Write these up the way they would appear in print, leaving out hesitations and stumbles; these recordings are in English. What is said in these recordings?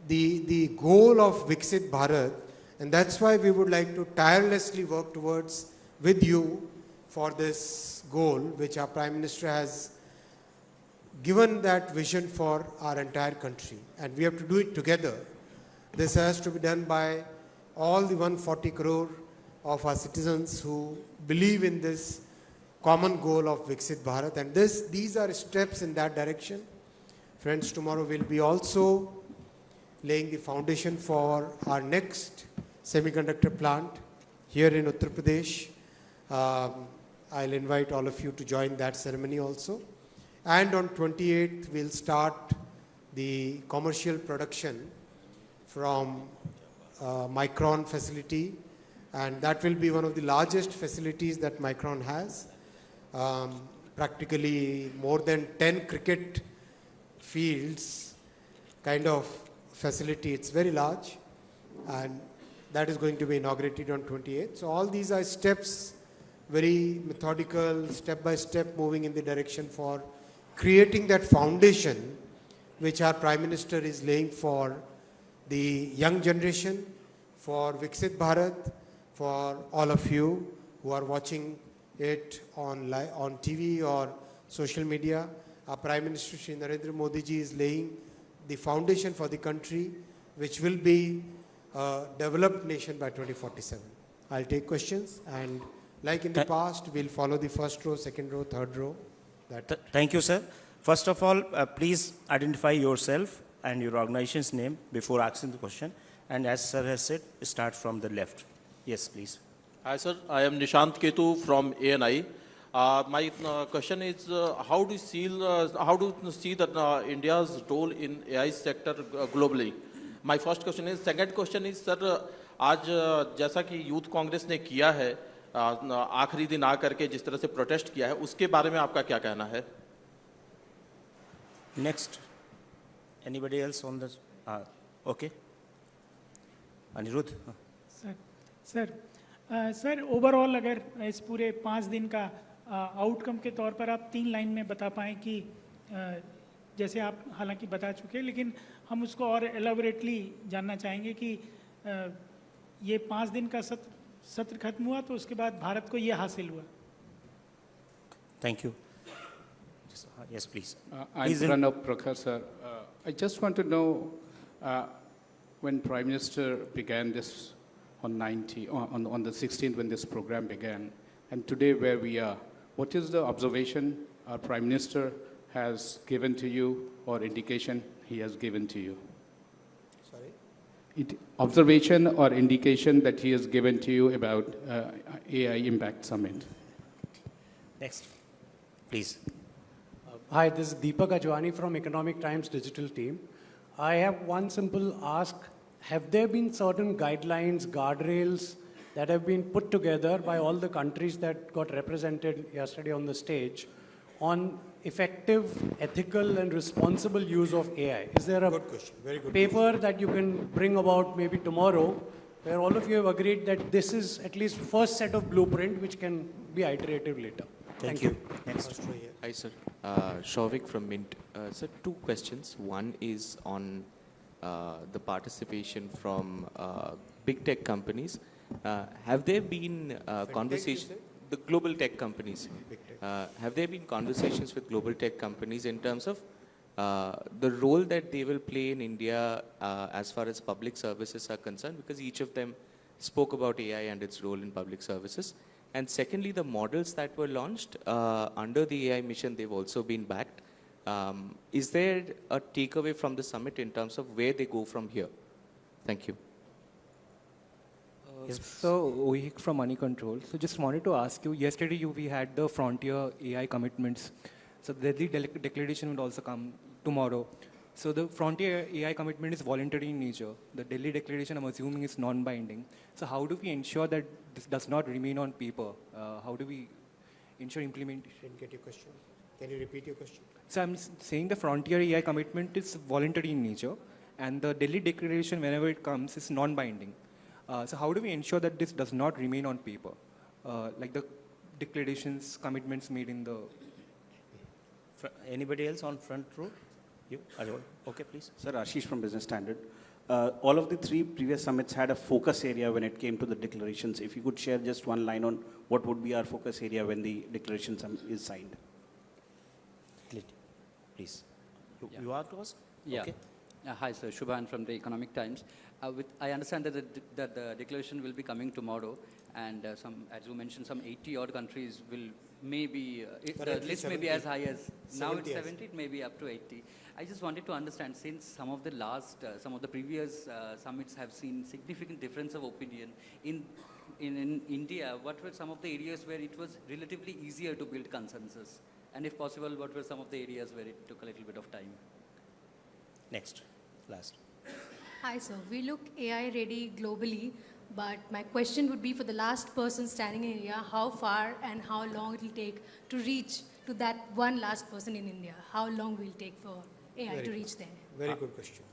the goal of Viksit Bharat, and that's why we would like to tirelessly work towards with you for this goal, which our Prime Minister has given that vision for our entire country. And we have to do it together. This has to be done by all the 140 crore of our citizens who believe in this common goal of Viksit Bharat. And these are steps in that direction. Friends, tomorrow we'll be also laying the foundation for our next semiconductor plant here in Uttar Pradesh. I'll invite all of you to join that ceremony also. And on 28th, we'll start the commercial production from Micron facility. And that will be one of the largest facilities that Micron has. Practically more than 10 cricket fields kind of facility. It's very large. And that is going to be inaugurated on 28th. So all these are steps, very methodical, step by step, moving in the direction for creating that foundation which our Prime Minister is laying for the young generation, for Viksit Bharat, for all of you who are watching it on TV or social media. Our Prime Minister Shri Narendra Modi ji is laying the foundation for the country which will be a developed nation by 2047. I'll take questions, and like in the past, we'll follow the first row, second row, third row. Thank you, sir. First of all, please identify yourself and your organization's name before asking the question. And as sir has said, start from the left. Yes, please. Hi, sir. I am Nishant Ketu from ANI. My question is, how do you see that India's role in AI sector globally? My first question is. Second question is, sir, आज जैसा कि youth Congress ने किया है, आखिरी दिन आकर के जिस तरह से प्रोटेस्ट किया है, उसके बारे में आपका क्या कहना है? Next, anybody else on this? Okay. Anirudh. Sir overall अगर इस पूरे 5 दिन का आउटकम के तौर पर आप 3 लाइन में बता पाएं कि जैसे आप हालांकि बता चुके हैं, लेकिन हम उसको और एलाबोरेटली जानना चाहेंगे कि ये 5 दिन का सत्र खत्म हुआ तो उसके बाद भारत को ये हासिल हुआ. Thank you. Yes, please. I'm Pranab Prakhar, sir. I just want to know when Prime Minister began this on the 16th when this program began, and today where we are, what is the observation our Prime Minister has given to you or indication he has given to you? Sorry? Observation or indication that he has given to you about AI Impact Summit. Next, please. Hi, this is Deepak Ajwani from Economic Times Digital Team. I have one simple ask. Have there been certain guidelines, guardrails that have been put together by all the countries that got represented yesterday on the stage on effective, ethical, and responsible use of AI? Is there a good question. Very good paper question. that you can bring about maybe tomorrow where all of you have agreed that this is at least first set of blueprint which can be iterative later? Thank you. Next. Hi, sir. Shavik from Mint. Sir, 2 questions. One is on the participation from big tech companies. Have there been conversations, the global tech companies, have there been conversations with global tech companies in terms of the role that they will play in India as far as public services are concerned? Because each of them spoke about AI and its role in public services. And secondly, the models that were launched under the AI mission, they've also been backed. Is there a takeaway from the summit in terms of where they go from here? Thank you. Yes. So, Ohik from Money Control. So, just wanted to ask you, yesterday we had the Frontier AI commitments. So, the Delhi declaration will also come tomorrow. So, the Frontier AI commitment is voluntary in nature. The Delhi declaration, I'm assuming, is non-binding. So, how do we ensure that this does not remain on paper? How do we ensure implementation? Didn't get your question. Can you repeat your question? So, I'm saying the Frontier AI commitment is voluntary in nature, and the Delhi declaration, whenever it comes, is non-binding. So how do we ensure that this does not remain on paper, like the declarations, commitments made in the... Anybody else on front row? You? Okay, please. Sir, Ashish from Business Standard. all of the three previous summits had a focus area when it came to the declarations. If you could share just one line on what would be our focus area when the declaration is signed. Please. You are to ask? Yeah. Okay. Hi, sir. Shubhan from the Economic Times. I understand that the declaration will be coming tomorrow, and as you mentioned, some 80-odd countries will maybe, the list may be as high as, now it's 70, it may be up to 80. I just wanted to understand, since some of the previous summits have seen significant difference of opinion in India, what were some of the areas where it was relatively easier to build consensus? And if possible, what were some of the areas where it took a little bit of time? Next, last. Hi, sir. We look AI ready globally, but my question would be for the last person standing in India, how far and how long it will take to reach to that one last person in India? How long will it take for AI to reach there? Very good question.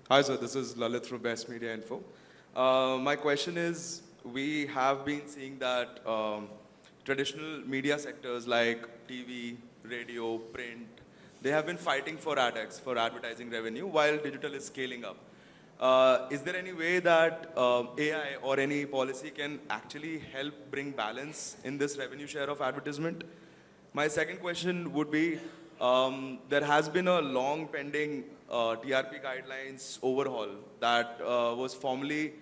Hi, sir. This is Lalit from Best Media Info. My question is, we have been seeing that traditional media sectors like TV, radio, print, they have been fighting for AdX, for advertising revenue, while digital is scaling up. Is there any way that AI or any policy can actually help bring balance in this revenue share of advertisement? My second question would be, there has been a long pending TRP guidelines overhaul that was formally,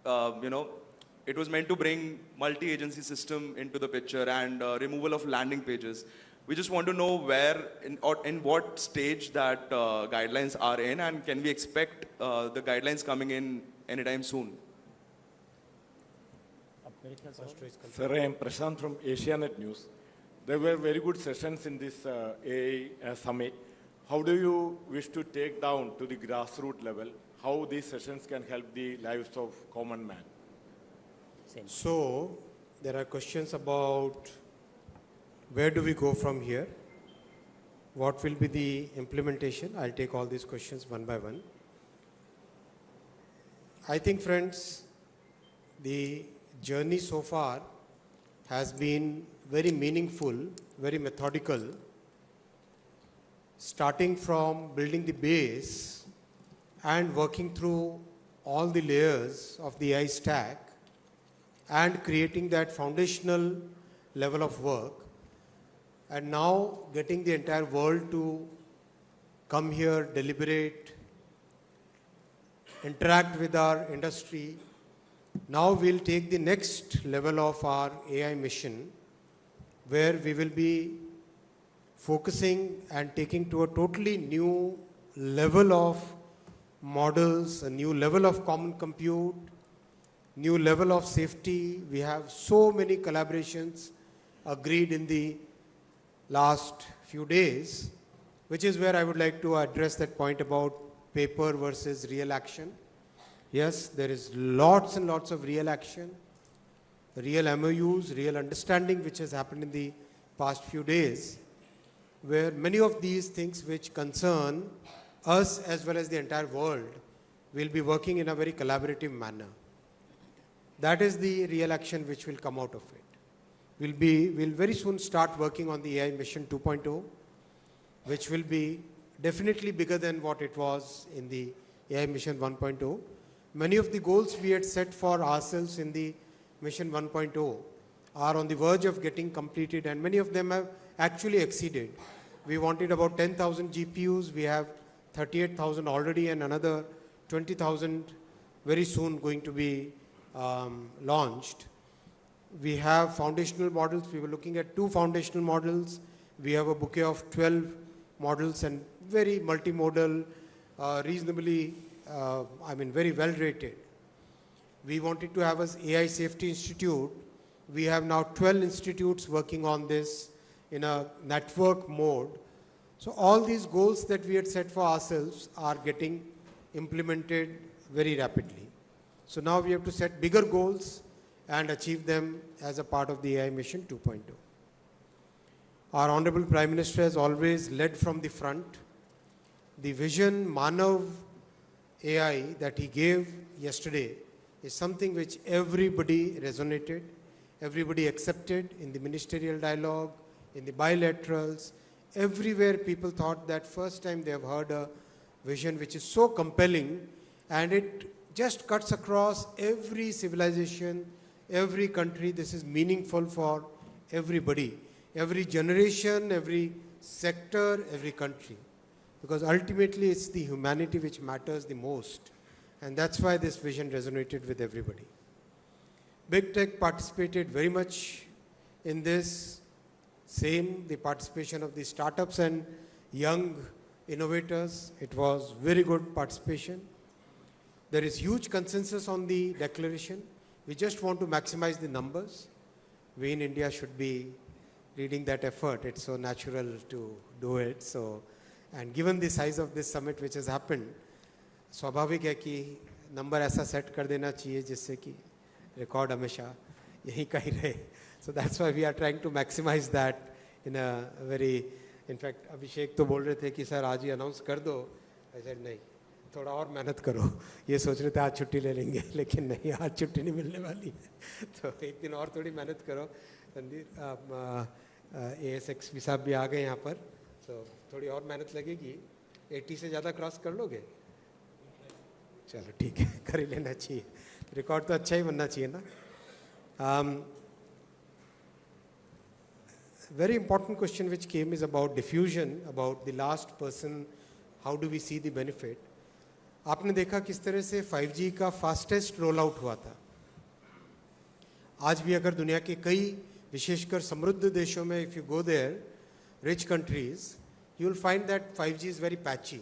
it was meant to bring multi-agency system into the picture and removal of landing pages. We just want to know where, in what stage that guidelines are in, and can we expect the guidelines coming in anytime soon? Sir, I am Prashant from Asianet News. There were very good sessions in this AI summit. How do you wish to take down to the grassroots level how these sessions can help the lives of common man? So, there are questions about where do we go from here? What will be the implementation? I'll take all these questions one by one. I think, friends, the journey so far has been very meaningful, very methodical, starting from building the base and working through all the layers of the AI stack and creating that foundational level of work, and now getting the entire world to come here, deliberate, interact with our industry. Now we'll take the next level of our AI mission, where we will be focusing and taking to a totally new level of models, a new level of common compute, new level of safety. We have so many collaborations agreed in the last few days, which is where I would like to address that point about paper versus real action. Yes, there is lots and lots of real action, real MOUs, real understanding which has happened in the past few days, where many of these things which concern us as well as the entire world will be working in a very collaborative manner. That is the real action which will come out of it. We'll very soon start working on the AI Mission 2.0, which will be definitely bigger than what it was in the AI Mission 1.0. Many of the goals we had set for ourselves in the Mission 1.0 are on the verge of getting completed, and many of them have actually exceeded. We wanted about 10,000 GPUs. We have 38,000 already, and another 20,000 very soon going to be launched. We have foundational models. We were looking at 2 foundational models. We have a bouquet of 12 models and very multimodal, reasonably, very well rated. We wanted to have an AI Safety Institute. We have now 12 institutes working on this in a network mode. So all these goals that we had set for ourselves are getting implemented very rapidly. So now we have to set bigger goals and achieve them as a part of the AI Mission 2.0. Our Honorable Prime Minister has always led from the front. The vision, Manav AI, that he gave yesterday is something which everybody resonated, everybody accepted in the ministerial dialogue, in the bilaterals. Everywhere people thought that first time they have heard a vision which is so compelling, and it just cuts across every civilization, every country. This is meaningful for everybody, every generation, every sector, every country. Because ultimately it's the humanity which matters the most. And that's why this vision resonated with everybody. Big tech participated very much in this. Same, the participation of the startups and young innovators. It was very good participation. There is huge consensus on the declaration. We just want to maximize the numbers. We in India should be leading that effort. It's so natural to do it. So, and given the size of this summit which has happened, स्वाभाविक है कि number ऐसा set कर देना चाहिए जिससे कि record हमेशा यहीं कहीं रहे. So that's why we are trying to maximize that in a very, in fact, अभिषेक तो बोल रहे थे कि सर आज ही अनाउंस कर दो. I said नहीं, थोड़ा और मेहनत करो. ये सोच रहे थे आज छुट्टी ले लेंगे, लेकिन नहीं, आज छुट्टी नहीं मिलने वाली है. तो एक दिन और थोड़ी मेहनत करो. रणधीर ASX भी साहब भी आ गए यहाँ पर. तो थोड़ी और मेहनत लगेगी. 80 से ज़्यादा क्रॉस कर लोगे? चलो ठीक है, कर ही लेना चाहिए. रिकॉर्ड तो अच्छा ही बनना चाहिए ना. Very important question which came is about diffusion, about the last person, how do we see the benefit. आपने देखा किस तरह से 5G का फास्टेस्ट रोल आउट हुआ था. आज भी अगर दुनिया के कई विशेषकर समृद्ध देशों में if you go there, rich countries, you will find that 5G is very patchy.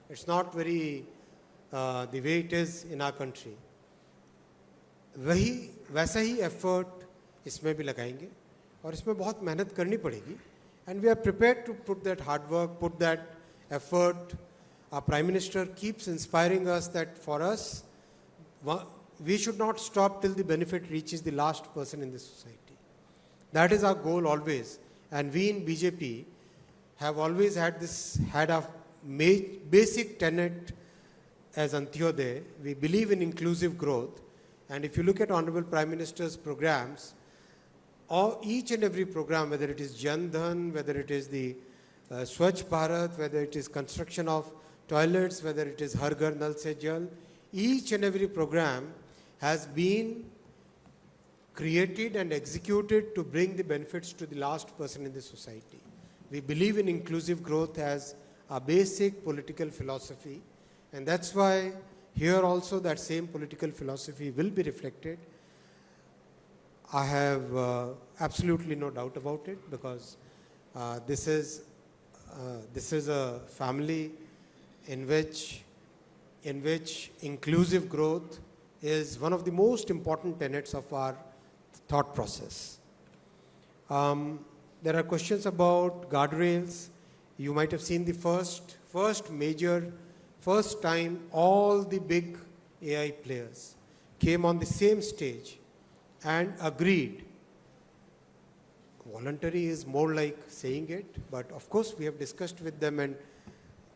It's not very the way it is in our country. वैसा ही effort इसमें भी लगाएंगे और इसमें बहुत मेहनत करनी पड़ेगी. And we are prepared to put that hard work, put that effort. Our Prime Minister keeps inspiring us that for us, we should not stop till the benefit reaches the last person in the society. That is our goal always. And we in BJP have always had a basic tenet as Antyodaya. We believe in inclusive growth. And if you look at Honorable Prime Minister's programs, each and every program, whether it is Jan Dhan, whether it is the Swachh Bharat, whether it is construction of toilets, whether it is Har Ghar Nal Se Jal, each and every program has been created and executed to bring the benefits to the last person in the society. We believe in inclusive growth as a basic political philosophy, and that's why here also that same political philosophy will be reflected. I have absolutely no doubt about it, because this is a family in which inclusive growth is one of the most important tenets of our thought process. There are questions about guardrails. You might have seen the first time all the big AI players came on the same stage and agreed. Voluntary is more like saying it, but of course we have discussed with them and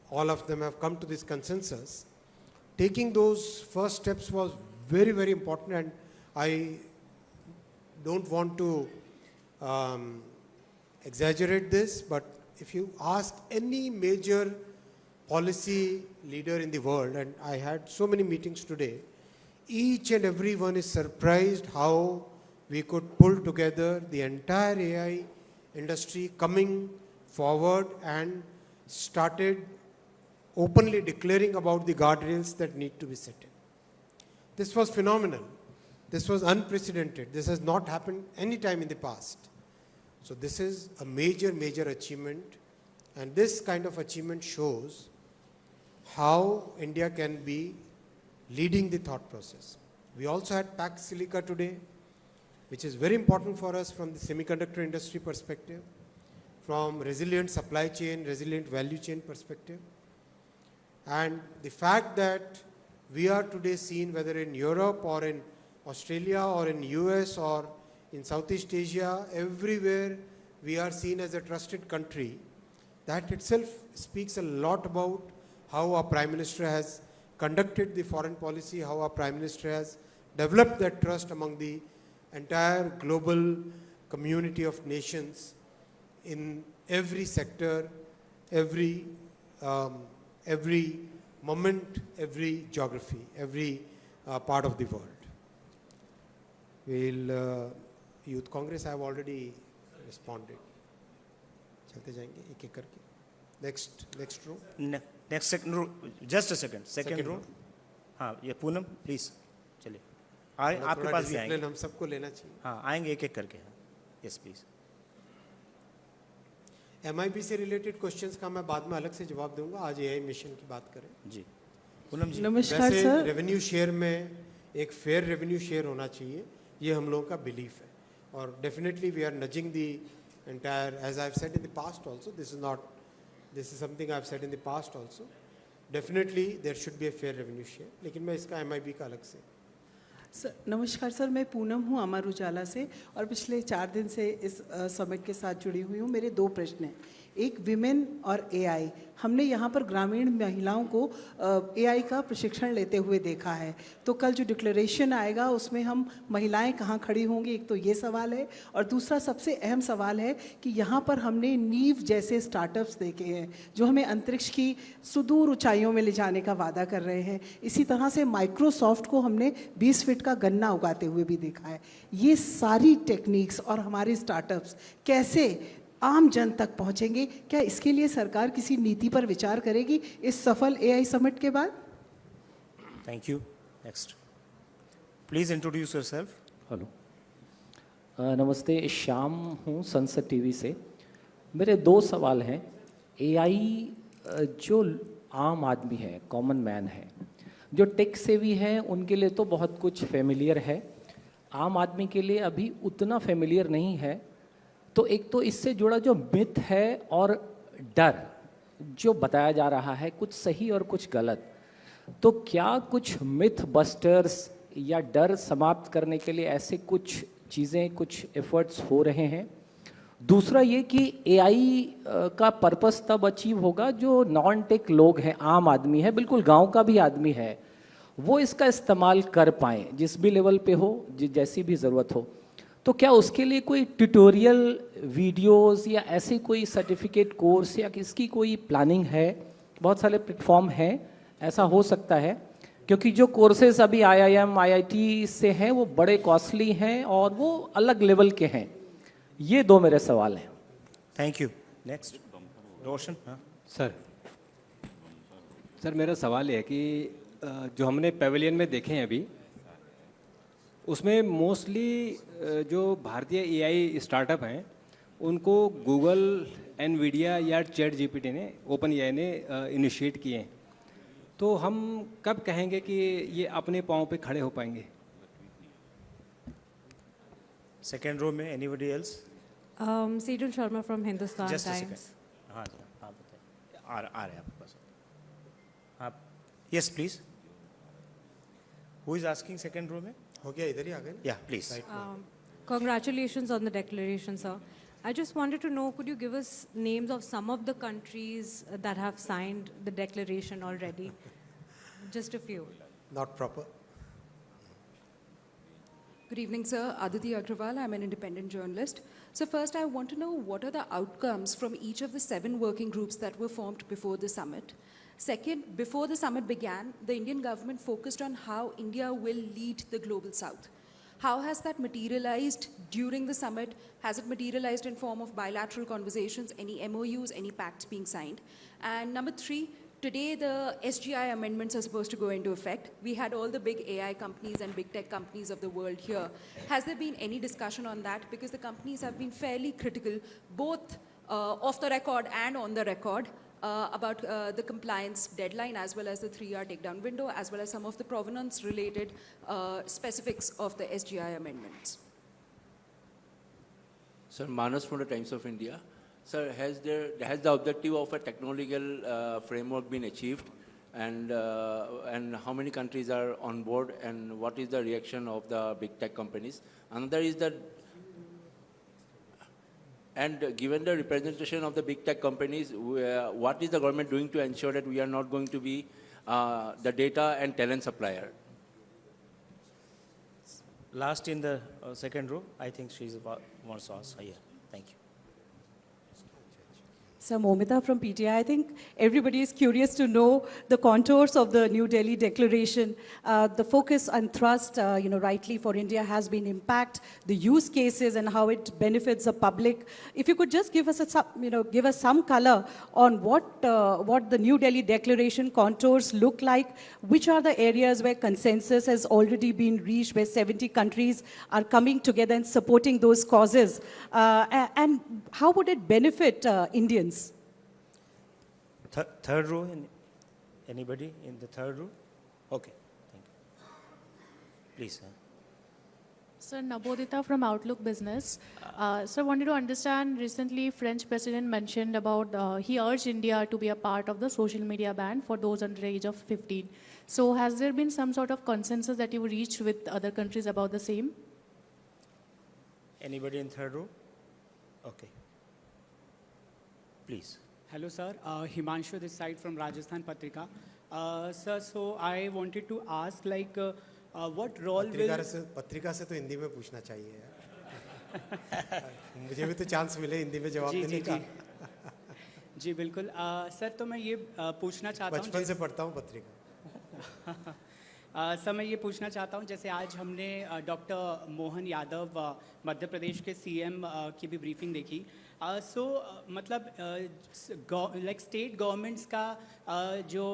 all of them have come to this consensus. Taking those first steps was very, very important, and I don't want to exaggerate this, but if you ask any major policy leader in the world, and I had so many meetings today, each and every one is surprised how we could pull together the entire AI industry coming forward and started openly declaring about the guardrails that need to be set in. This was phenomenal. This was unprecedented. This has not happened any time in the past. So this is a major, major achievement, and this kind of achievement shows how India can be leading the thought process. We also had Pax Silica today, which is very important for us from the semiconductor industry perspective, from resilient supply chain, resilient value chain perspective. And the fact that we are today seen, whether in Europe or in Australia or in US or in Southeast Asia, everywhere we are seen as a trusted country, that itself speaks a lot about how our Prime Minister has conducted the foreign policy, how our Prime Minister has developed that trust among the entire global community of nations in every sector, every moment, every geography, every part of the world. We'll, Youth Congress, I have already responded. चलते जाएंगे एक एक करके. Next row. Next second row. Just a second. Second row. हाँ, ये Poonam, please. चलिए. आपके पास भी आएंगे. हम सबको लेना चाहिए. हाँ, आएंगे एक एक करके. Yes, please. MIP से रिलेटेड क्वेश्चंस का मैं बाद में अलग से जवाब दूंगा. आज AI मिशन की बात करें. जी. पूनम जी. नमस्कार सर. रेवेन्यू शेयर में एक फेयर रेवेन्यू शेयर होना चाहिए. ये हम लोगों का बिलीफ है. और definitely we are nudging the entire, as I've said in the past also, this is something I've said in the past also. Definitely there should be a fair revenue share. लेकिन मैं इसका MIB का अलग से. Sir नमस्कार sir, मैं पूनम हूँ अमर उजाला से और पिछले 4 दिन से इस समिट के साथ जुड़ी हुई हूँ. मेरे 2 प्रश्न हैं. एक विमेन और AI. हमने यहाँ पर ग्रामीण महिलाओं को AI का प्रशिक्षण लेते हुए देखा है. तो कल जो डिक्लेरेशन आएगा उसमें हम महिलाएं कहाँ खड़ी होंगी, एक तो ये सवाल है. और दूसरा सबसे अहम सवाल है कि यहाँ पर हमने नीव जैसे स्टार्टअप्स देखे हैं जो हमें अंतरिक्ष की सुदूर ऊंचाइयों में ले जाने का वादा कर रहे हैं. इसी तरह से माइक्रोसॉफ्ट को हमने 20 फीट का गन्ना उगाते हुए भी देखा है. ये सारी टेक्निक्स और हमारे स्टार्टअप्स कैसे आम जन तक पहुंचेंगे? क्या इसके लिए सरकार किसी नीति पर विचार करेगी इस सफल AI समिट के बाद? Thank you. Next. Please introduce yourself. Hello. नमस्ते, श्याम हूँ संसद टीवी से. मेरे 2 सवाल हैं. AI जो आम आदमी है, कॉमन मैन है, जो टेक सेवी है, उनके लिए तो बहुत कुछ फेमिलियर है. आम आदमी के लिए अभी उतना फेमिलियर नहीं है. तो एक तो इससे जुड़ा जो मिथ है और डर जो बताया जा रहा है, कुछ सही और कुछ गलत, तो क्या कुछ मिथ बस्टर्स या डर समाप्त करने के लिए ऐसे कुछ चीज़ें, कुछ एफर्ट्स हो रहे हैं? दूसरा ये कि AI का पर्पस तब अचीव होगा जो नॉन टेक लोग हैं, आम आदमी है, बिल्कुल गांव का भी आदमी है, वो इसका इस्तेमाल कर पाएँ जिस भी लेवल पे हो, जैसी भी ज़रूरत हो. तो क्या उसके लिए कोई ट्यूटोरियल वीडियोस या ऐसे कोई सर्टिफिकेट कोर्स या किसकी कोई प्लानिंग है? बहुत सारे प्लेटफॉर्म हैं, ऐसा हो सकता है, क्योंकि जो कोर्सेज अभी IIM IIT से हैं वो बड़े कॉस्टली हैं और वो अलग लेवल के हैं. ये 2 मेरे सवाल हैं. Thank you. नेक्स्ट रोशन. हाँ सर मेरा सवाल है कि जो हमने पेविलियन में देखे हैं अभी, उसमें मोस्टली जो भारतीय AI स्टार्टअप हैं उनको गूगल, एनवीडिया या चैट GPT ने, ओपन AI ने इनिशिएट किए हैं. तो हम कब कहेंगे कि ये अपने पाँव पे खड़े हो पाएंगे? सेकेंड रो में anybody else? Sheetal Sharma from Hindustan times. हाँ बताइए. आ रहे हैं आपके पास. आप yes please. Who is asking second row में? हो गया, इधर ही आ गए. Yeah, please. Congratulations on the declaration, sir. I just wanted to know, could you give us names of some of the countries that have signed the declaration already? Just a few. Not proper. Good evening, sir. Aditi Agrawal. I'm an independent journalist. So first, I want to know what are the outcomes from each of the 7 working groups that were formed before the summit. Second, before the summit began, the Indian government focused on how India will lead the global south. How has that materialized during the summit? Has it materialized in form of bilateral conversations, any MOUs, any pacts being signed? And number 3, today the SGI amendments are supposed to go into effect. We had all the big AI companies and big tech companies of the world here. Has there been any discussion on that? Because the companies have been fairly critical, both off the record and on the record, about the compliance deadline as well as the 3-hour takedown window, as well as some of the provenance-related specifics of the SGI amendments. Sir, Manas from the Times of India. Sir, has the objective of a technological framework been achieved, and how many countries are on board, and what is the reaction of the big tech companies? Another is that, and given the representation of the big tech companies, what is the government doing to ensure that we are not going to be the data and talent supplier? Last in the second row, I think she's about wants to ask. Yeah, thank you. So Momita from PTI, I think everybody is curious to know the contours of the New Delhi Declaration. The focus and thrust, rightly for India has been impact, the use cases and how it benefits the public. If you could just give us give us some color on what the New Delhi Declaration contours look like, which are the areas where consensus has already been reached, where 70 countries are coming together and supporting those causes, and how would it benefit Indians? Third row, anybody in the third row? Okay, thank you. Please. Sir, Nabodita from Outlook Business. Sir, wanted to understand, recently French President mentioned about, he urged India to be a part of the social media ban for those under the age of 15. So has there been some sort of consensus that you reached with other countries about the same? Anybody in third row? Okay. Please. Hello, sir. Himanshu this side from Rajasthan Patrika. Sir, so I wanted to ask, what role पत्रिका से तो हिंदी में पूछना चाहिए यार। मुझे भी तो चांस मिले हिंदी में जवाब देने का। जी बिल्कुल। सर, तो मैं ये पूछना चाहता हूँ। बचपन से पढ़ता हूँ पत्रिका। सर, मैं ये पूछना चाहता हूँ, जैसे आज हमने डॉक्टर मोहन यादव मध्य प्रदेश के सीएम की भी ब्रीफिंग देखी। मतलब स्टेट गवर्नमेंट्स का जो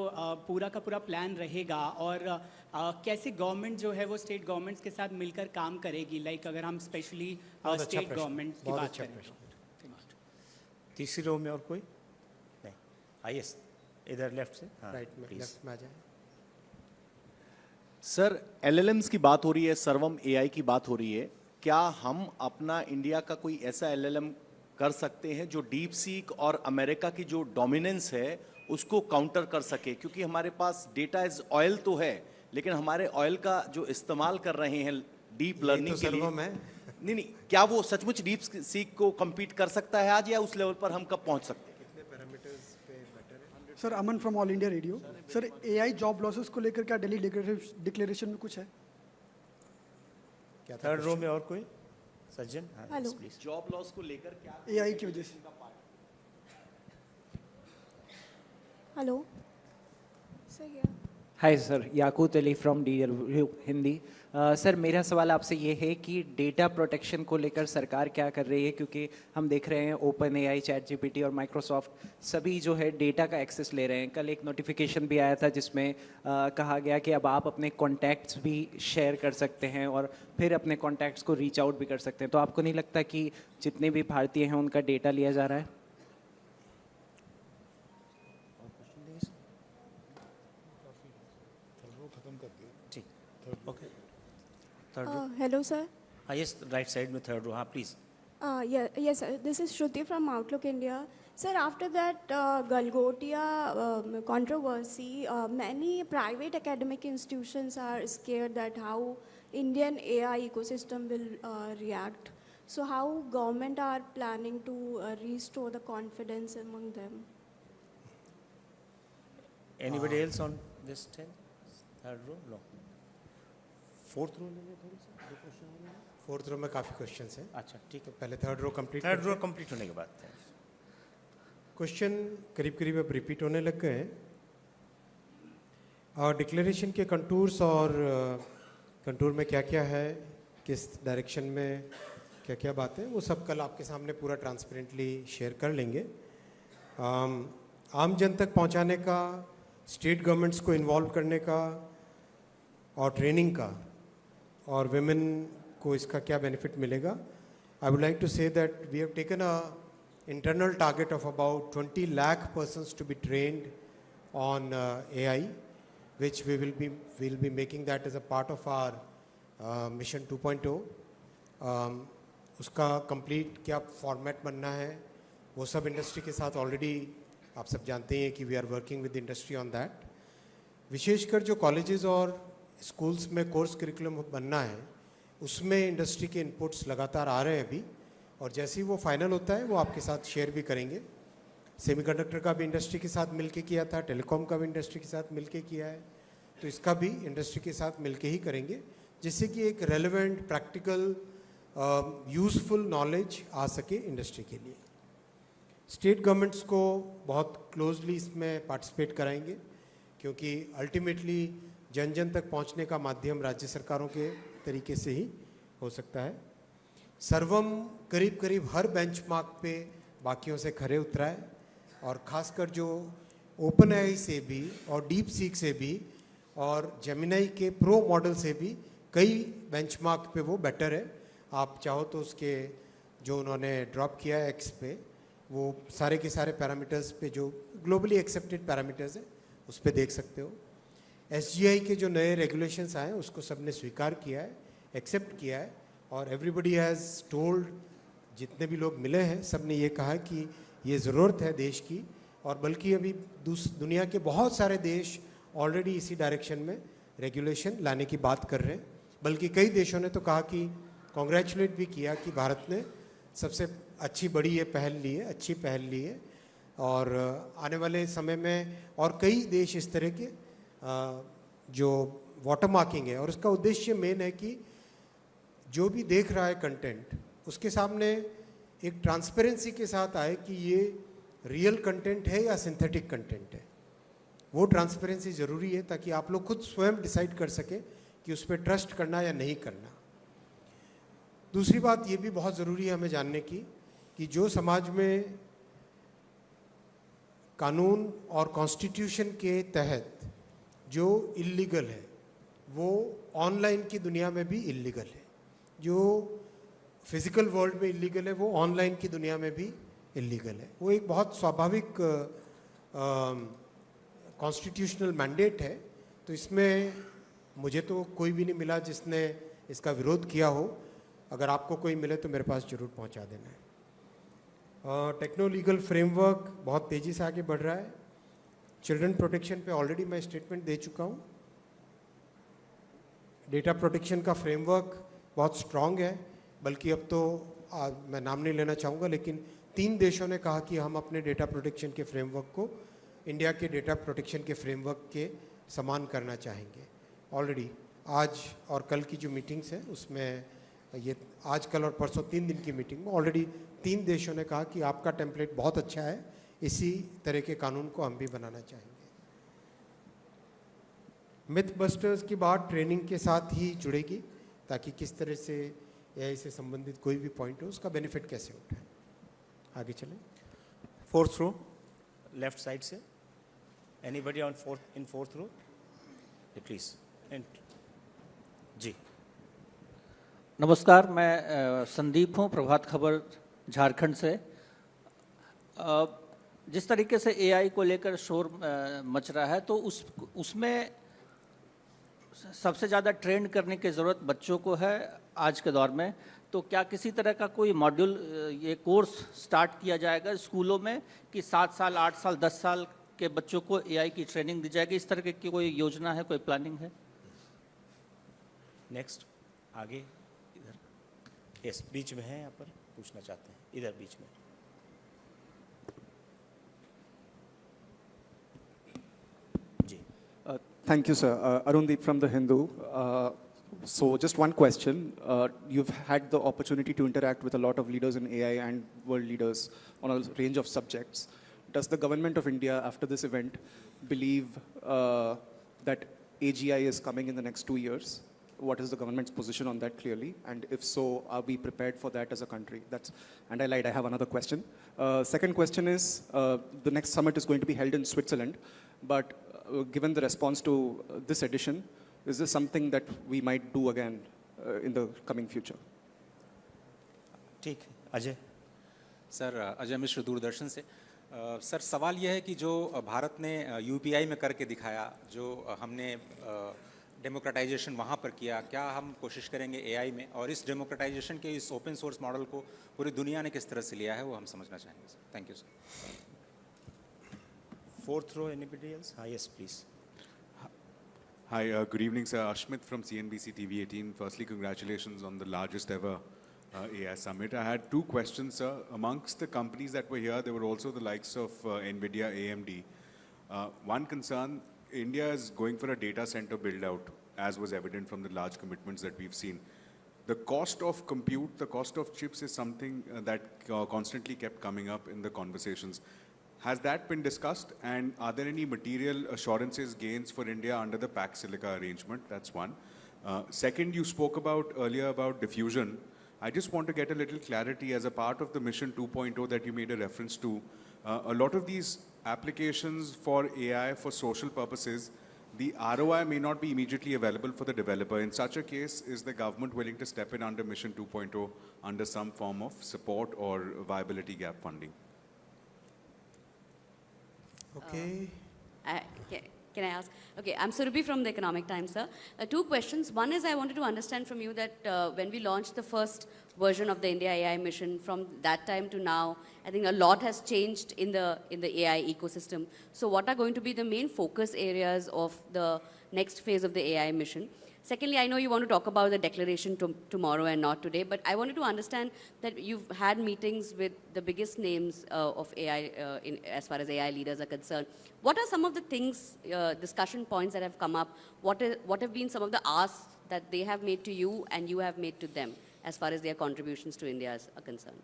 पूरा का पूरा प्लान रहेगा और कैसे गवर्नमेंट जो है वो स्टेट गवर्नमेंट्स के साथ मिलकर काम करेगी, अगर हम स्पेशली स्टेट गवर्नमेंट की बात करें। तीसरी रो में और कोई नहीं? यस, इधर लेफ्ट से। राइट में, लेफ्ट में आ जाए। सर, LLMs की बात हो रही है, सर्वम AI की बात हो रही है। क्या हम अपना इंडिया का कोई ऐसा LLM कर सकते हैं जो डीप सीक और अमेरिका की जो डोमिनेंस है उसको काउंटर कर सके? क्योंकि हमारे पास डेटा इज ऑयल तो है, लेकिन हमारे ऑयल का जो इस्तेमाल कर रहे हैं डीप लर्निंग के लिए, नहीं, क्या वो सचमुच डीप सीक को compete कर सकता है आज, या उस लेवल पर हम कब पहुंच सकते हैं? Sir, Aman from all India radio. Sir, AI job losses को लेकर क्या दिल्ली डिक्लेरेशन में कुछ है? थर्ड रो में और कोई? सज्जन, हेलो, प्लीज। जॉब लॉस को लेकर क्या AI की वजह से? Hello sir. Hi sir, Yakut Ali from DL Hindi. Sir, मेरा सवाल आपसे ये है कि डेटा प्रोटेक्शन को लेकर सरकार क्या कर रही है, क्योंकि हम देख रहे हैं ओपन AI, ChatGPT और माइक्रोसॉफ्ट सभी जो है डेटा का एक्सेस ले रहे हैं। कल एक नोटिफिकेशन भी आया था जिसमें कहा गया कि अब आप अपने कॉन्टैक्ट्स भी शेयर कर सकते हैं और फिर अपने कॉन्टैक्ट्स को रीच आउट भी कर सकते हैं। तो आपको नहीं लगता कि जितने भी भारतीय हैं उनका डेटा लिया जा रहा है? Okay. Hello, sir. Yes, right side में third row. हाँ, please. Yes, sir. This is Shruti from Outlook India. Sir, after that Galgotia controversy, many private academic institutions are scared that how Indian AI ecosystem will react. So how government are planning to restore the confidence among them? Anybody else on this third row? No. Fourth row लेंगे थोड़ी सी, दो question होंगे। Fourth row में काफ़ी questions हैं। अच्छा, ठीक है, पहले third row complete. Third row complete होने के बाद क्वेश्चन करीब करीब अब रिपीट होने लग गए हैं। और डिक्लेरेशन के कंटूर्स और कंटूर में क्या क्या है, किस डायरेक्शन में क्या क्या बातें, वो सब कल आपके सामने पूरा ट्रांसपेरेंटली शेयर कर लेंगे। आम जन तक पहुंचाने का, स्टेट गवर्नमेंट्स को इन्वॉल्व करने का और ट्रेनिंग का, और विमेन को इसका क्या बेनिफिट मिलेगा। I would like to say that we have taken a internal target of about 20 lakh persons to be trained on AI, which we will be making that as a part of our mission 2.0. उसका complete क्या format बनना है वो सब industry के साथ already आप सब जानते हैं कि we are working with industry on that. विशेषकर जो कॉलेजेस और स्कूल्स में कोर्स करिकुलम बनना है उसमें इंडस्ट्री के इनपुट्स लगातार आ रहे हैं अभी, और जैसे ही वो फाइनल होता है वो आपके साथ शेयर भी करेंगे। सेमीकंडक्टर का भी इंडस्ट्री के साथ मिलके किया था, टेलीकॉम का भी इंडस्ट्री के साथ मिलके किया है, तो इसका भी इंडस्ट्री के साथ मिलके ही करेंगे, जिससे कि एक रेलेवेंट, प्रैक्टिकल, यूज़फुल नॉलेज आ सके इंडस्ट्री के लिए। स्टेट गवर्नमेंट्स को बहुत क्लोजली इसमें पार्टिसिपेट कराएंगे, क्योंकि अल्टीमेटली जन जन तक पहुंचने का माध्यम राज्य सरकारों के तरीके से ही हो सकता है। सर्वम करीब करीब हर बेंचमार्क पे बाकियों से खरे उतरा है, और ख़ासकर जो ओपन एआई से भी और डीप सीक से भी और जेमिनाई के प्रो मॉडल से भी कई बेंचमार्क पे वो बेटर है। आप चाहो तो उसके जो उन्होंने ड्रॉप किया है एक्स पे, वो सारे के सारे पैरामीटर्स पे जो ग्लोबली एक्सेप्टेड पैरामीटर्स हैं उस पे देख सकते हो। एसजीआई के जो नए रेगुलेशंस आए उसको सबने स्वीकार किया है, एक्सेप्ट किया है, और एवरीबडी हैज़ टोल्ड, जितने भी लोग मिले हैं सब ने ये कहा कि ये ज़रूरत है देश की, और बल्कि अभी दुनिया के बहुत सारे देश ऑलरेडी इसी डायरेक्शन में रेगुलेशन लाने की बात कर रहे हैं। बल्कि कई देशों ने तो कहा कि कॉन्ग्रेचुलेट भी किया कि भारत ने सबसे अच्छी बड़ी ये पहल ली है, अच्छी पहल ली है, और आने वाले समय में और कई देश इस तरह के जो वाटर मार्किंग है, और उसका उद्देश्य मेन है कि जो भी देख रहा है कंटेंट उसके सामने एक ट्रांसपेरेंसी के साथ आए कि ये रियल कंटेंट है या सिंथेटिक कंटेंट है। वो ट्रांसपेरेंसी ज़रूरी है ताकि आप लोग खुद स्वयं डिसाइड कर सकें कि उस पर ट्रस्ट करना या नहीं करना। दूसरी बात ये भी बहुत ज़रूरी है हमें जानने की कि जो समाज में कानून और कॉन्स्टिट्यूशन के तहत जो इल्लीगल है वो ऑनलाइन की दुनिया में भी इल्लीगल है, जो फिज़िकल वर्ल्ड में इल्लीगल है वो ऑनलाइन की दुनिया में भी इल्लीगल है। वो एक बहुत स्वाभाविक कॉन्स्टिट्यूशनल मैंडेट है। तो इसमें मुझे तो कोई भी नहीं मिला जिसने इसका विरोध किया हो। अगर आपको कोई मिले तो मेरे पास ज़रूर पहुंचा देना है। टेक्नो लीगल फ्रेमवर्क बहुत तेज़ी से आगे बढ़ रहा है। चिल्ड्रन प्रोटेक्शन पे ऑलरेडी मैं स्टेटमेंट दे चुका हूँ। डेटा प्रोटेक्शन का फ्रेमवर्क बहुत स्ट्रॉन्ग है, बल्कि अब तो मैं नाम नहीं लेना चाहूँगा, लेकिन 3 देशों ने कहा कि हम अपने डेटा प्रोटेक्शन के फ्रेमवर्क को इंडिया के डेटा प्रोटेक्शन के फ्रेमवर्क के समान करना चाहेंगे। ऑलरेडी आज और कल की जो मीटिंग्स हैं उसमें ये आज कल और परसों 3 दिन की मीटिंग में ऑलरेडी 3 देशों ने कहा कि आपका टेम्पलेट बहुत अच्छा है, इसी तरह के कानून को हम भी बनाना चाहेंगे। मिथ बस्टर्स की बात ट्रेनिंग के साथ ही जुड़ेगी, ताकि किस तरह से एआई से संबंधित कोई भी पॉइंट हो उसका बेनिफिट कैसे उठाएं। आगे चलें। 4th रो लेफ्ट साइड से, anybody on fourth row please. जी नमस्कार, मैं संदीप हूँ, प्रभात खबर झारखंड से। जिस तरीके से एआई को लेकर शोर मच रहा है, तो उसमें सबसे ज़्यादा ट्रेंड करने की ज़रूरत बच्चों को है आज के दौर में। तो क्या किसी तरह का कोई मॉड्यूल, ये कोर्स स्टार्ट किया जाएगा स्कूलों में कि 7 साल, 8 साल, 10 साल के बच्चों को एआई की ट्रेनिंग दी जाएगी? इस तरह की कोई योजना है, कोई प्लानिंग है? नेक्स्ट आगे इधर, यस बीच में है, यहाँ पर पूछना चाहते हैं, इधर बीच में। जी thank you sir. Arundeep from the Hindu. So just one question. You've had the opportunity to interact with a lot of leaders in AI and world leaders on a range of subjects. Does the government of India, after this event, believe that AGI is coming in the next 2 years? What is the government's position on that clearly? And if so, are we prepared for that as a country? And I lied, I have another question. Second question is, the next summit is going to be held in Switzerland, but given the response to this edition, is this something that we might do again in the coming future? ठीक, Ajay. Sir, Ajay Mishra, Doordarshan से। Sir, सवाल यह है कि जो भारत ने UPI में करके दिखाया, जो हमने डेमोक्रेटाइजेशन वहाँ पर किया, क्या हम कोशिश करेंगे एआई में? और इस डेमोक्रेटाइजेशन के इस ओपन सोर्स मॉडल को पूरी दुनिया ने किस तरह से लिया है, वो हम समझना चाहेंगे sir. Thank you sir. 4th row, anybody else? Yes, please. Hi, good evening, sir. Ashmit from CNBC TV 18. Firstly, congratulations on the largest ever AI summit. I had 2 questions, sir. Amongst the companies that were here, there were also the likes of NVIDIA, AMD. One concern, India is going for a data center build out, as was evident from the large commitments that we've seen. the cost of compute, the cost of chips is something that constantly kept coming up in the conversations. Has that been discussed, and are there any material assurances, gains for India under the Pax Silica arrangement? That's one. Second, you spoke about earlier about diffusion. I just want to get a little clarity as a part of the Mission 2.0 that you made a reference to. A lot of these applications for AI for social purposes, the ROI may not be immediately available for the developer. In such a case, is the government willing to step in under Mission 2.0 under some form of support or viability gap funding? Okay. Can I ask? Okay, I'm Surabhi from the Economic Times, sir. Two questions. One is I wanted to understand from you that when we launched the first version of the IndiaAI mission, from that time to now, I think a lot has changed in the AI ecosystem. So what are going to be the main focus areas of the next phase of the AI mission? Secondly, I know you want to talk about the declaration tomorrow and not today, but I wanted to understand that you've had meetings with the biggest names of AI, as far as AI leaders are concerned. What are some of the things, discussion points that have come up? What have been some of the asks that they have made to you and you have made to them as far as their contributions to India are concerned?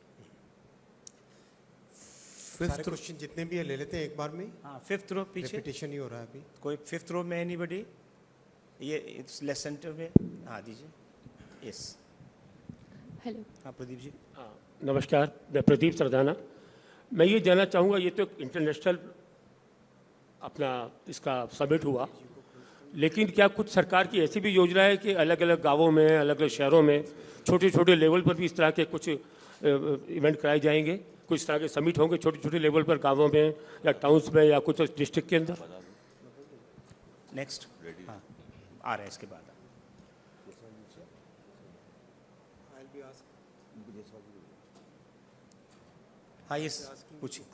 सारे question जितने भी है ले लेते हैं एक बार में. हाँ, fifth row पीछे. Repetition ही हो रहा है अभी. कोई fifth row में anybody? ये इट्स लेस सेंटर में. हाँ दीजिए. Yes. हेलो. हाँ प्रदीप जी. नमस्कार, मैं प्रदीप सरदाना. मैं ये जानना चाहूँगा, ये तो इंटरनेशनल अपना इसका समिट हुआ, लेकिन क्या कुछ सरकार की ऐसी भी योजना है कि अलग अलग गांवों में, अलग अलग शहरों में, छोटे छोटे लेवल पर भी इस तरह के कुछ इवेंट कराए जाएंगे? कुछ इस तरह के समिट होंगे छोटे छोटे लेवल पर गांवों में या टाउन्स में या कुछ डिस्ट्रिक्ट के अंदर? नेक्स्ट. हाँ आ रहा है इसके बाद. हाँ यस पूछिए.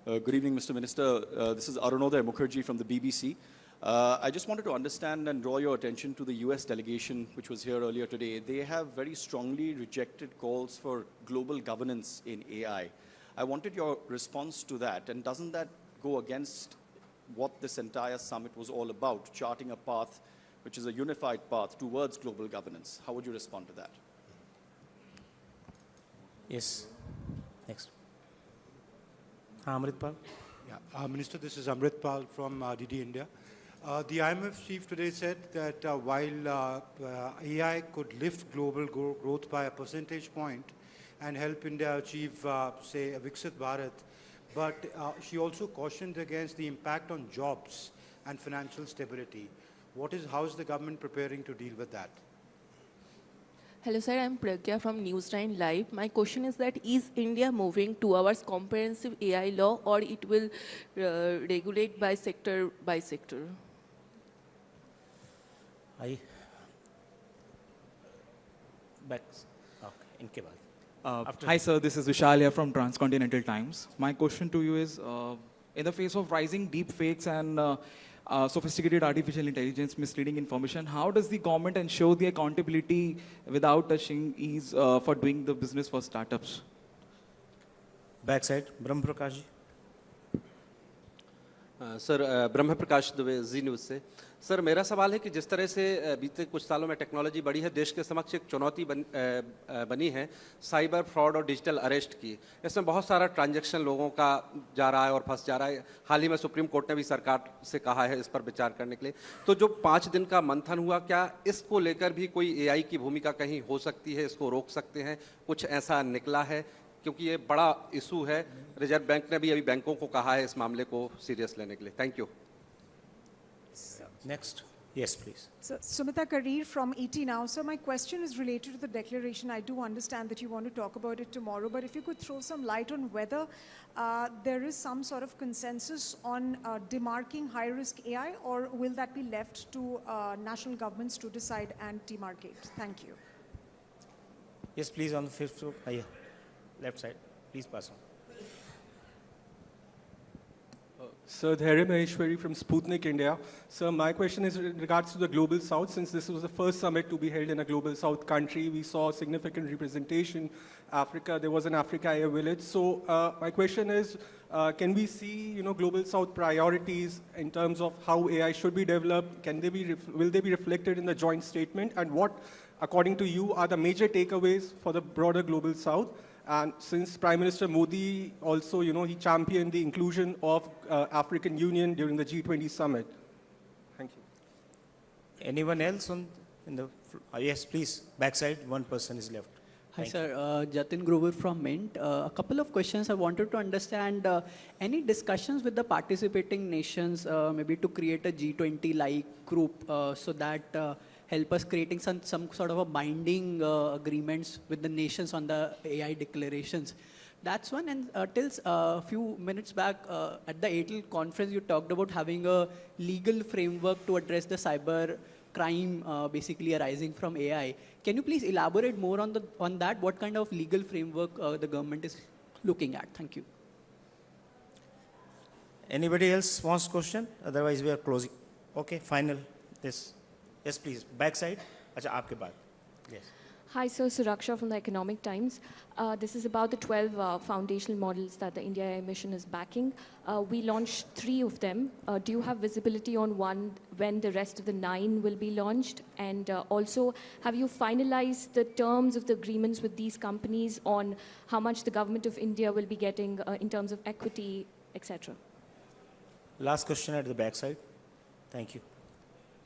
Good evening, Mr. Minister. This is Arunodaya Mukherjee from the BBC. I just wanted to understand and draw your attention to the US delegation, which was here earlier today. They have very strongly rejected calls for global governance in AI. I wanted your response to that, and doesn't that go against what this entire summit was all about, charting a path which is a unified path towards global governance? How would you respond to that? Yes. Next. Amritpal. Yeah, Minister, this is Amritpal from DD India. The IMF chief today said that while AI could lift global growth by a percentage point and help India achieve, say, a Viksit Bharat, but she also cautioned against the impact on jobs and financial stability. How is the government preparing to deal with that? Hello sir, I'm Pragya from News9 Live. My question is that is India moving towards comprehensive AI law, or it will regulate by sector by sector? Back. Okay, inke baad. Hi sir, this is Vishalia from Transcontinental Times. My question to you is, in the face of rising deep fakes and sophisticated artificial intelligence misleading information, how does the government ensure the accountability without touching ease for doing the business for startups? Backside, Brahma Prakash ji. Sir Brahma Prakash Dubey ji news से. Sir मेरा सवाल है कि जिस तरह से बीते कुछ सालों में टेक्नोलॉजी बढ़ी है, देश के समक्ष एक चुनौती बनी है साइबर फ्रॉड और डिजिटल अरेस्ट की. इसमें बहुत सारा ट्रांजैक्शन लोगों का जा रहा है और फंस जा रहा है. हाल ही में सुप्रीम कोर्ट ने भी सरकार से कहा है इस पर विचार करने के लिए. तो जो 5 दिन का मंथन हुआ, क्या इसको लेकर भी कोई एआई की भूमिका कहीं हो सकती है? इसको रोक सकते हैं? कुछ ऐसा निकला है? क्योंकि ये बड़ा इशू है. रिजर्व बैंक ने भी अभी बैंकों को कहा है इस मामले को सीरियस लेने के लिए. Thank you. Next. Yes, please. So, Sumita Karir from ET Now. So my question is related to the declaration. I do understand that you want to talk about it tomorrow, but if you could throw some light on whether there is some sort of consensus on demarking high-risk AI, or will that be left to national governments to decide and demarcate? Thank you. Yes, please, on the 5th row. Left side. Please pass on. Sir, Dhairy Maheshwari from Sputnik India. Sir, my question is in regards to the Global South. Since this was the first summit to be held in a Global South country, we saw significant representation. Africa, there was an Africa AI village. So my question is, can we see, Global South priorities in terms of how AI should be developed? Will they be reflected in the joint statement? And what, according to you, are the major takeaways for the broader Global South? And since Prime Minister Modi also, he championed the inclusion of African Union during the G20 summit. Thank you. Anyone else yes, please. Backside, one person is left. Hi, sir. Jatin Grover from Mint. A couple of questions. I wanted to understand any discussions with the participating nations, maybe to create a G20-like group so that help us creating some sort of a binding agreements with the nations on the AI declarations. That's one. And till a few minutes back at the ATL conference, you talked about having a legal framework to address the cyber crime basically arising from AI. Can you please elaborate more on that? What kind of legal framework the government is looking at? Thank you. Anybody else wants question? Otherwise, we are closing. Okay, final. Yes, please. Backside. Acha, aapke baad. Yes. Hi, sir. Suraksha from the Economic Times. This is about the 12 foundational models that the IndiaAI Mission is backing. We launched 3 of them. Do you have visibility on when the rest of the 9 will be launched? And also, have you finalized the terms of the agreements with these companies on how much the government of India will be getting in terms of equity, etc.? Last question at the backside. Thank you.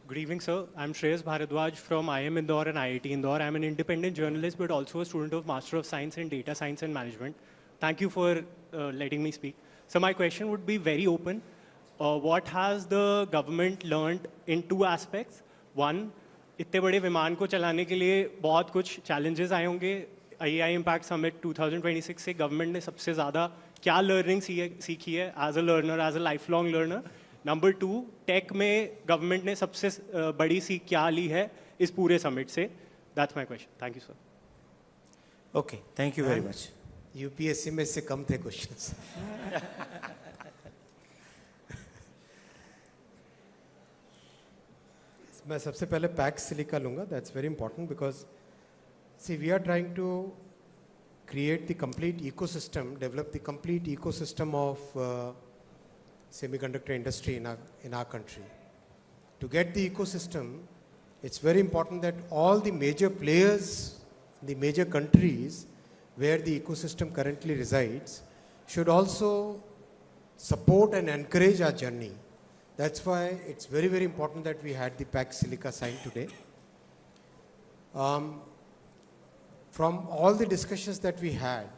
Good evening, sir. I'm Shreyas Bharadwaj from IIM Indore and IIT Indore. I'm an independent journalist, but also a student of Master of Science in Data Science and Management. Thank you for letting me speak. So my question would be very open. What has the government learned in 2 aspects? One, इतने बड़े विमान को चलाने के लिए बहुत कुछ challenges आए होंगे. AI Impact Summit 2026 से government ने सबसे ज़्यादा क्या learning सीखी है as a learner, as a lifelong learner? Number 2, take में गवर्नमेंट ने सबसे बड़ी सीख क्या ली है इस पूरे समिट से? That's my question. Thank you, sir. Okay, thank you very much. UPSC में से कम थे questions. मैं सबसे पहले Pax Silica लूँगा. That's very important because, see, we are trying to create the complete ecosystem, develop the complete ecosystem of semiconductor industry in our country. To get the ecosystem, it's very important that all the major players, the major countries where the ecosystem currently resides, should also support and encourage our journey. That's why it's very, very important that we had the Pax Silica signed today. From all the discussions that we had,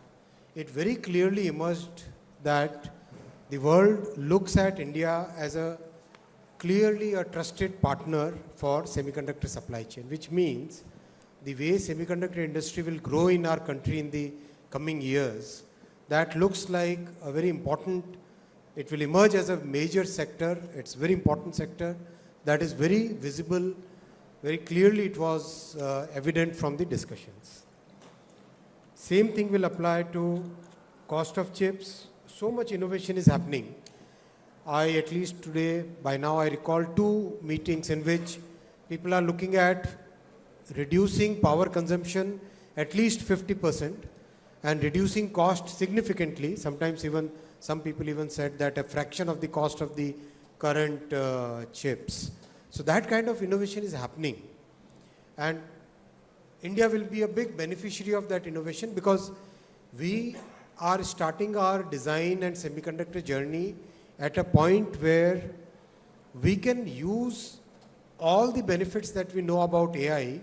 it very clearly emerged that the world looks at India as clearly a trusted partner for semiconductor supply chain, which means the way semiconductor industry will grow in our country in the coming years, that looks like a very important, it will emerge as a major sector. It's a very important sector that is very visible, very clearly it was evident from the discussions. Same thing will apply to cost of chips. So much innovation is happening. At least today, by now, I recall 2 meetings in which people are looking at reducing power consumption at least 50% and reducing cost significantly. Sometimes even, some people even said that a fraction of the cost of the current chips. So that kind of innovation is happening. And India will be a big beneficiary of that innovation because we are starting our design and semiconductor journey at a point where we can use all the benefits that we know about AI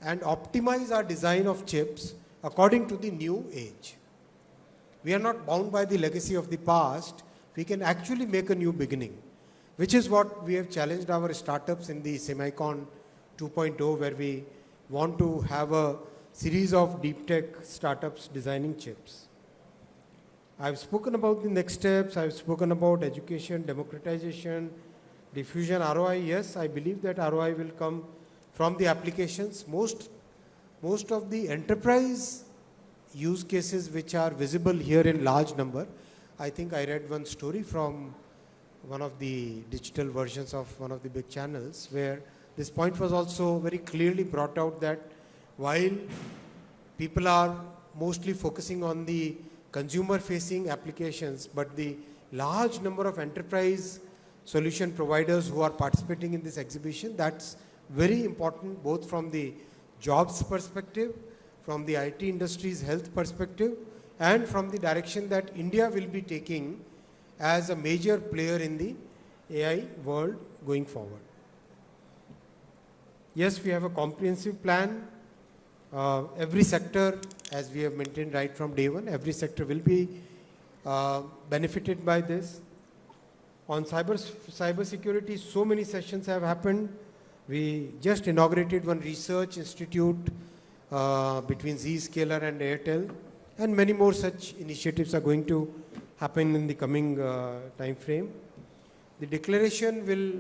and optimize our design of chips according to the new age. We are not bound by the legacy of the past. We can actually make a new beginning, which is what we have challenged our startups in the Semicon 2.0, where we want to have a series of deep tech startups designing chips. I've spoken about the next steps. I've spoken about education, democratization, diffusion, ROI. Yes, I believe that ROI will come from the applications. Most of the enterprise use cases which are visible here in large number. I think I read one story from one of the digital versions of one of the big channels, where this point was also very clearly brought out that while people are mostly focusing on the consumer-facing applications, but the large number of enterprise solution providers who are participating in this exhibition, that's very important both from the jobs perspective, from the IT industry's health perspective, and from the direction that India will be taking as a major player in the AI world going forward. Yes, we have a comprehensive plan. Every sector, as we have maintained right from day one, every sector will be benefited by this. On cyber security, so many sessions have happened. We just inaugurated one research institute between Zscaler and Airtel, and many more such initiatives are going to happen in the coming time frame. The declaration will,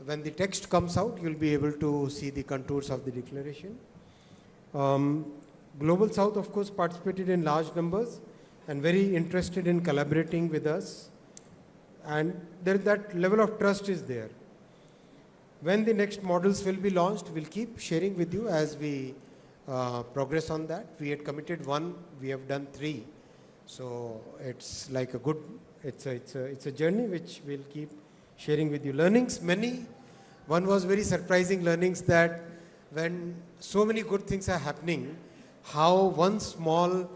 when the text comes out, you'll be able to see the contours of the declaration. Global South, of course, participated in large numbers and very interested in collaborating with us. And that level of trust is there. When the next models will be launched, we'll keep sharing with you as we progress on that. We had committed 1, we have done 3. So it's like a good, it's a journey which we'll keep sharing with you. Learnings, many. One was very surprising learnings that when so many good things are happening, how one small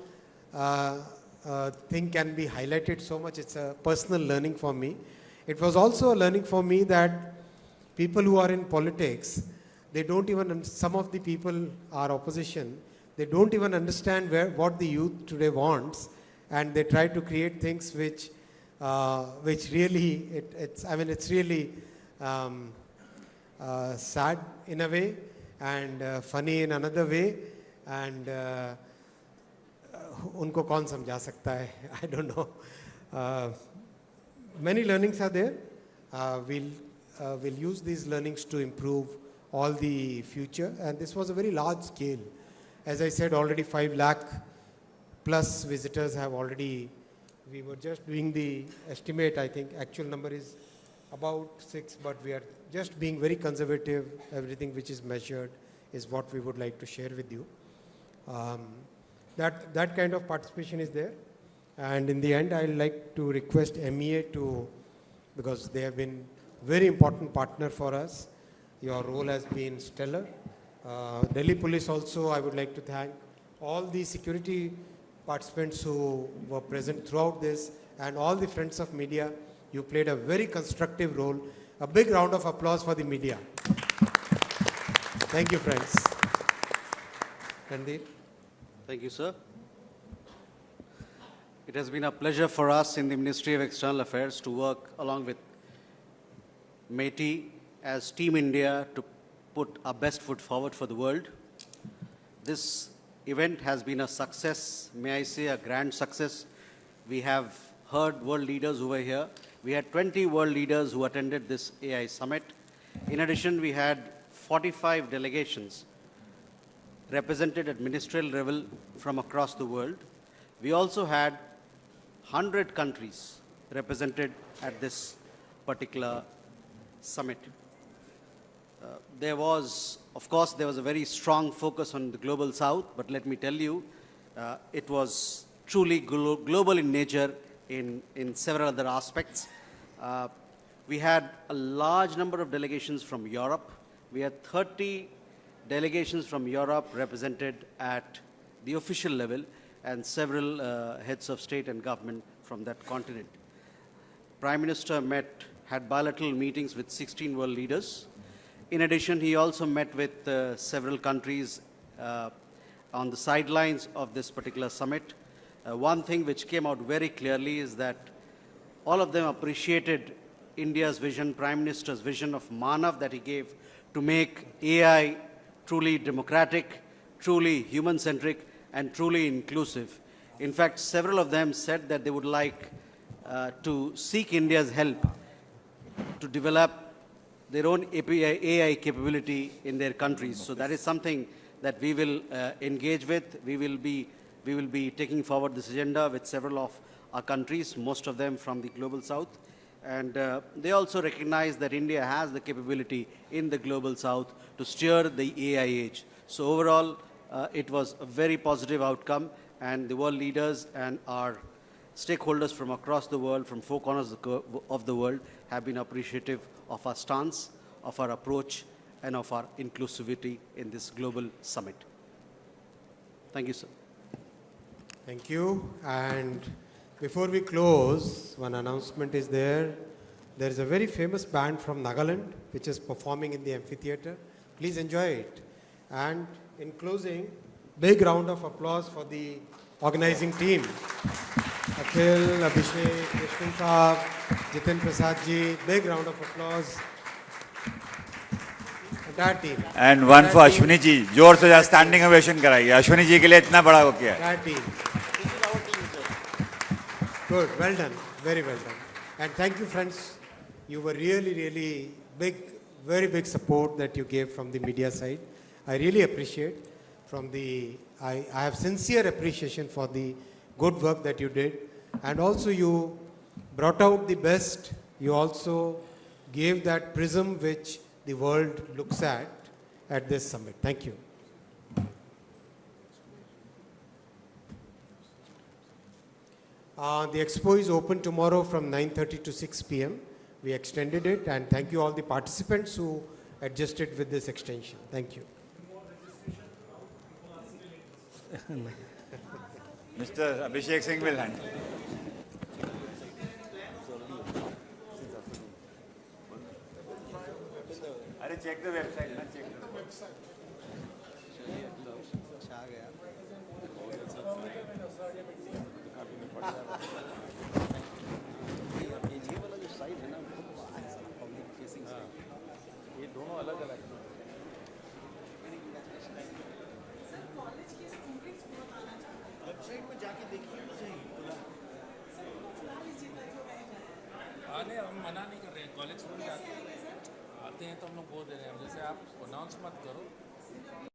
thing can be highlighted so much. It's a personal learning for me. It was also a learning for me that people who are in politics, they don't even, some of the people are opposition, they don't even understand what the youth today wants, and they try to create things which really, it's really sad in a way, and funny in another way, and उनको कौन समझा सकता है? I don't know. Many learnings are there. We'll use these learnings to improve all the future, and this was a very large scale. As I said, already 5 lakh plus visitors have already, we were just doing the estimate, I think actual number is about 6, but we are just being very conservative. Everything which is measured is what we would like to share with you. That kind of participation is there. And in the end, I'd like to request MEA to, because they have been very important partner for us. Your role has been stellar. Delhi Police also, I would like to thank all the security participants who were present throughout this, and all the friends of media. You played a very constructive role. A big round of applause for the media. Thank you, friends. Randir. Thank you, sir. It has been a pleasure for us in the Ministry of External Affairs to work along with METI as Team India to put our best foot forward for the world. This event has been a success, may I say a grand success. We have heard world leaders who were here. We had 20 world leaders who attended this AI summit. In addition, we had 45 delegations represented at ministerial level from across the world. We also had 100 countries represented at this particular summit. There was, of course, there was a very strong focus on the Global South, but let me tell you, it was truly global in nature in several other aspects. We had a large number of delegations from Europe. We had 30 delegations from Europe represented at the official level, and several heads of state and government from that continent. Prime Minister had bilateral meetings with 16 world leaders. In addition, he also met with several countries on the sidelines of this particular summit. One thing which came out very clearly is that all of them appreciated India's vision, Prime Minister's vision of Manav that he gave to make AI truly democratic, truly human-centric, and truly inclusive. In fact, several of them said that they would like to seek India's help to develop their own AI capability in their countries. So that is something that we will engage with. We will be taking forward this agenda with several of our countries, most of them from the Global South. And they also recognize that India has the capability in the global south to steer the AI age. So overall, it was a very positive outcome, and the world leaders and our stakeholders from across the world, from four corners of the world, have been appreciative of our stance, of our approach, and of our inclusivity in this global summit. Thank you, sir. Thank you. And before we close, one announcement is there. There is a very famous band from Nagaland which is performing in the amphitheater. Please enjoy it. And in closing, big round of applause for the organizing team. Akhil, Abhishek, Vishnu Saab, Jitin Prasad ji, big round of applause. Entire team. And one for Ashwini ji. जोर से standing ovation कराइए. Ashwini ji के लिए इतना बड़ा हो गया. Entire team. Good, well done, very well done. And thank you, friends. You were really, really big, very big support that you gave from the media side. I really appreciate from the, I have sincere appreciation for the good work that you did. And also you brought out the best. You also gave that prism which the world looks at this summit. Thank you. The expo is open tomorrow from 9:30 to 6 p.m. We extended it, and thank you all the participants who adjusted with this extension. Thank you. Mr. Abhishek Singh will handle. Check the website. Check the website. ये दोनों अलग अलग website में जाके देखिए तो सही आने हम मना नहीं कर रहे हैं कॉलेज स्टूडेंट आते हैं तो हम लोग बोल दे रहे हैं जैसे आप अनाउंस मत करो